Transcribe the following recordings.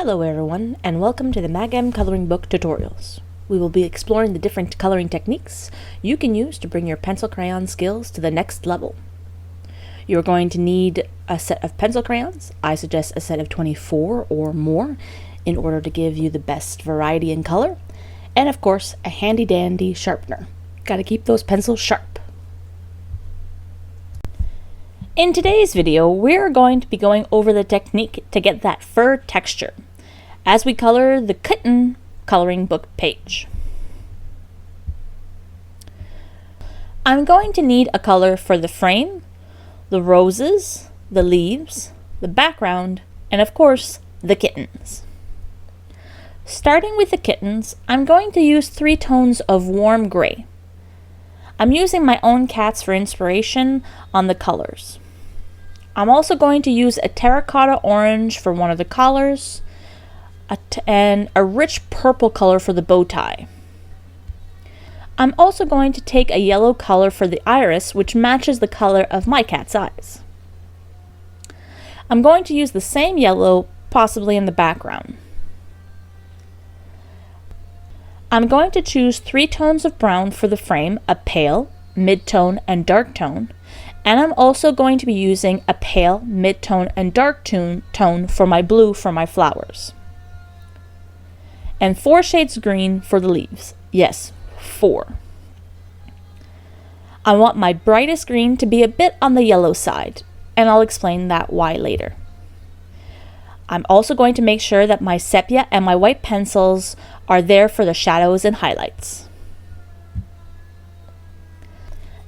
Hello everyone, and welcome to the MagM coloring book tutorials. We will be exploring the different coloring techniques you can use to bring your pencil crayon skills to the next level. You're going to need a set of pencil crayons. I suggest a set of 24 or more in order to give you the best variety in color, and of course a handy dandy sharpener. Gotta keep those pencils sharp. In today's video, we're going to be going over the technique to get that fur texture as we color the Kitten coloring book page. I'm going to need a color for the frame, the roses, the leaves, the background, and of course, the kittens. Starting with the kittens, I'm going to use 3 tones of warm gray. I'm using my own cats for inspiration on the colors. I'm also going to use a terracotta orange for one of the collars and a rich purple color for the bow tie. I'm also going to take a yellow color for the iris, which matches the color of my cat's eyes. I'm going to use the same yellow, possibly in the background. I'm going to choose 3 tones of brown for the frame, a pale, mid-tone, and dark tone. And I'm also going to be using a pale, mid-tone, and dark tone for my blue for my flowers. And 4 shades green for the leaves. Yes, 4. I want my brightest green to be a bit on the yellow side, and I'll explain that why later. I'm also going to make sure that my sepia and my white pencils are there for the shadows and highlights.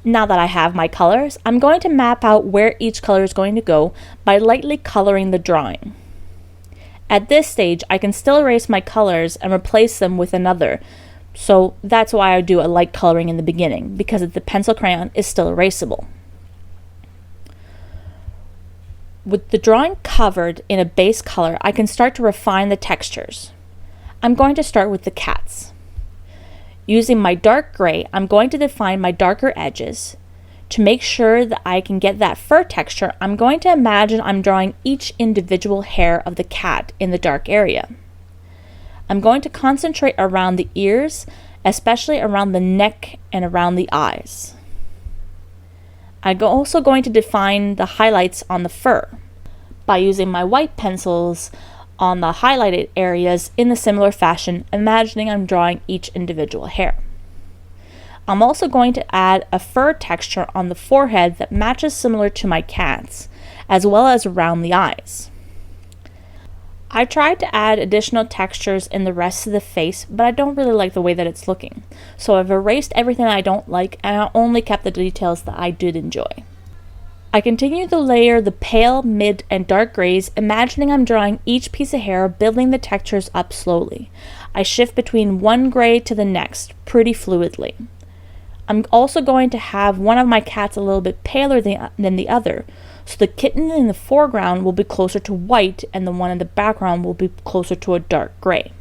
Now that I have my colors, I'm going to map out where each color is going to go by lightly coloring the drawing. At this stage, I can still erase my colors and replace them with another, so that's why I do a light coloring in the beginning, because the pencil crayon is still erasable. With the drawing covered in a base color, I can start to refine the textures. I'm going to start with the cats. Using my dark gray, I'm going to define my darker edges. To make sure that I can get that fur texture, I'm going to imagine I'm drawing each individual hair of the cat in the dark area. I'm going to concentrate around the ears, especially around the neck and around the eyes. I'm also going to define the highlights on the fur by using my white pencils on the highlighted areas in a similar fashion, imagining I'm drawing each individual hair. I'm also going to add a fur texture on the forehead that matches similar to my cat's, as well as around the eyes. I tried to add additional textures in the rest of the face, but I don't really like the way that it's looking. So I've erased everything I don't like, and I only kept the details that I did enjoy. I continue to layer the pale, mid, and dark grays, imagining I'm drawing each piece of hair, building the textures up slowly. I shift between one gray to the next, pretty fluidly. I'm also going to have one of my cats a little bit paler than the other, so the kitten in the foreground will be closer to white, and the one in the background will be closer to a dark gray.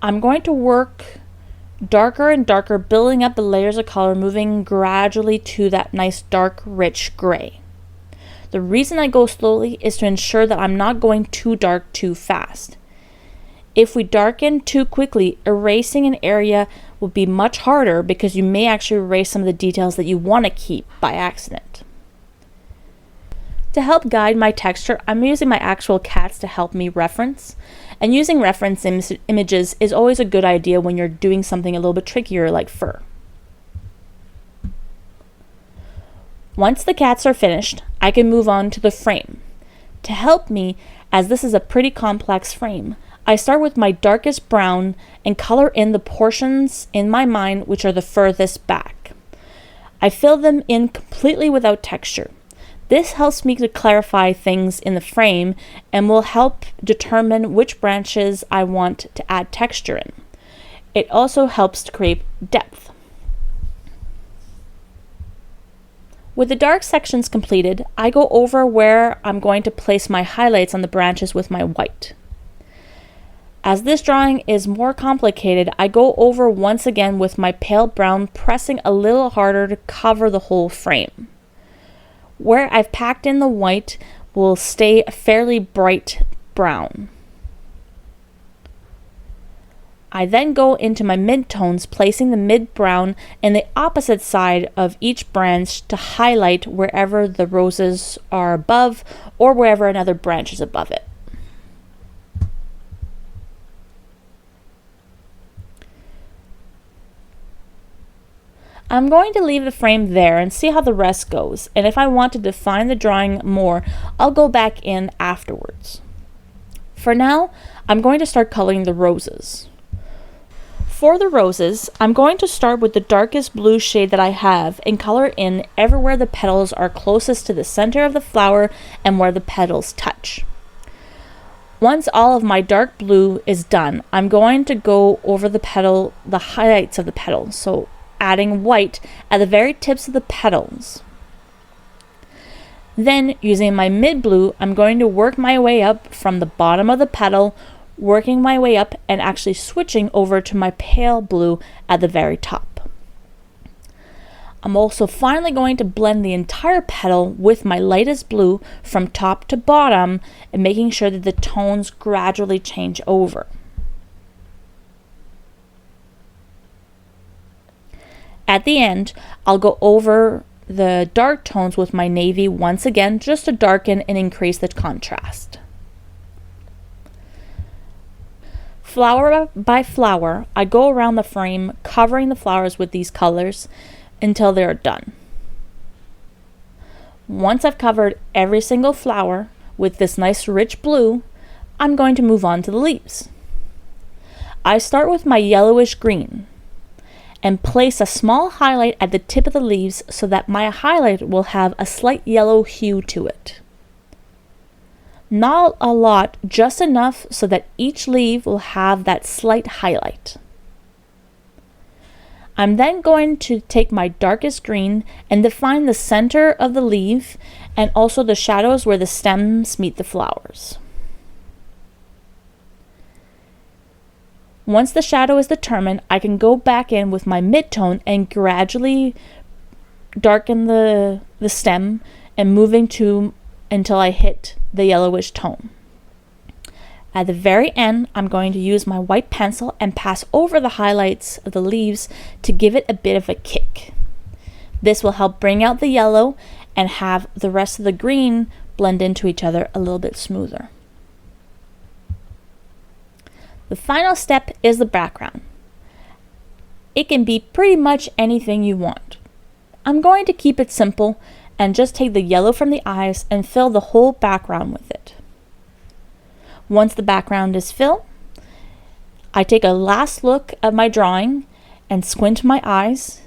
I'm going to work darker and darker, building up the layers of color, moving gradually to that nice dark rich gray. The reason I go slowly is to ensure that I'm not going too dark too fast. If we darken too quickly, erasing an area will be much harder because you may actually erase some of the details that you want to keep by accident. To help guide my texture, I'm using my actual cats to help me reference. And using reference images is always a good idea when you're doing something a little bit trickier like fur. Once the cats are finished, I can move on to the frame. To help me, as this is a pretty complex frame, I start with my darkest brown and color in the portions in my mind which are the furthest back. I fill them in completely without texture. This helps me to clarify things in the frame and will help determine which branches I want to add texture in. It also helps to create depth. With the dark sections completed, I go over where I'm going to place my highlights on the branches with my white. As this drawing is more complicated, I go over once again with my pale brown, pressing a little harder to cover the whole frame. Where I've packed in the white will stay a fairly bright brown. I then go into my midtones, placing the mid brown in the opposite side of each branch to highlight wherever the roses are above or wherever another branch is above it. I'm going to leave the frame there and see how the rest goes, and if I want to define the drawing more, I'll go back in afterwards. For now, I'm going to start coloring the roses. For the roses, I'm going to start with the darkest blue shade that I have and color in everywhere the petals are closest to the center of the flower and where the petals touch. Once all of my dark blue is done, I'm going to go over the highlights of the petals, so adding white at the very tips of the petals. Then, using my mid blue, I'm going to work my way up from the bottom of the petal, working my way up and actually switching over to my pale blue at the very top. I'm also finally going to blend the entire petal with my lightest blue from top to bottom and making sure that the tones gradually change over. At the end, I'll go over the dark tones with my navy once again just to darken and increase the contrast. Flower by flower, I go around the frame covering the flowers with these colors until they are done. Once I've covered every single flower with this nice rich blue, I'm going to move on to the leaves. I start with my yellowish green and place a small highlight at the tip of the leaves so that my highlight will have a slight yellow hue to it. Not a lot, just enough so that each leaf will have that slight highlight. I'm then going to take my darkest green and define the center of the leaf and also the shadows where the stems meet the flowers. Once the shadow is determined, I can go back in with my midtone and gradually darken the stem and moving until I hit the yellowish tone. At the very end, I'm going to use my white pencil and pass over the highlights of the leaves to give it a bit of a kick. This will help bring out the yellow and have the rest of the green blend into each other a little bit smoother. The final step is the background. It can be pretty much anything you want. I'm going to keep it simple and just take the yellow from the eyes and fill the whole background with it. Once the background is filled, I take a last look at my drawing and squint my eyes,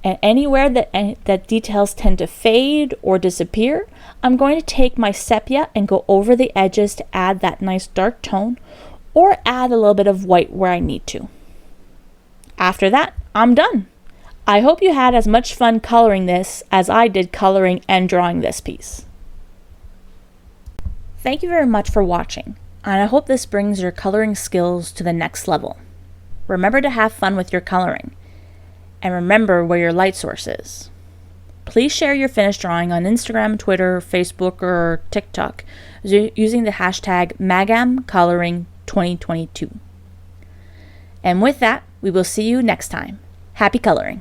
and anywhere that details tend to fade or disappear, I'm going to take my sepia and go over the edges to add that nice dark tone or add a little bit of white where I need to. After that, I'm done. I hope you had as much fun coloring this as I did coloring and drawing this piece. Thank you very much for watching, and I hope this brings your coloring skills to the next level. Remember to have fun with your coloring, and remember where your light source is. Please share your finished drawing on Instagram, Twitter, Facebook, or TikTok using the hashtag MAGAMColoring2022. And with that, we will see you next time. Happy coloring!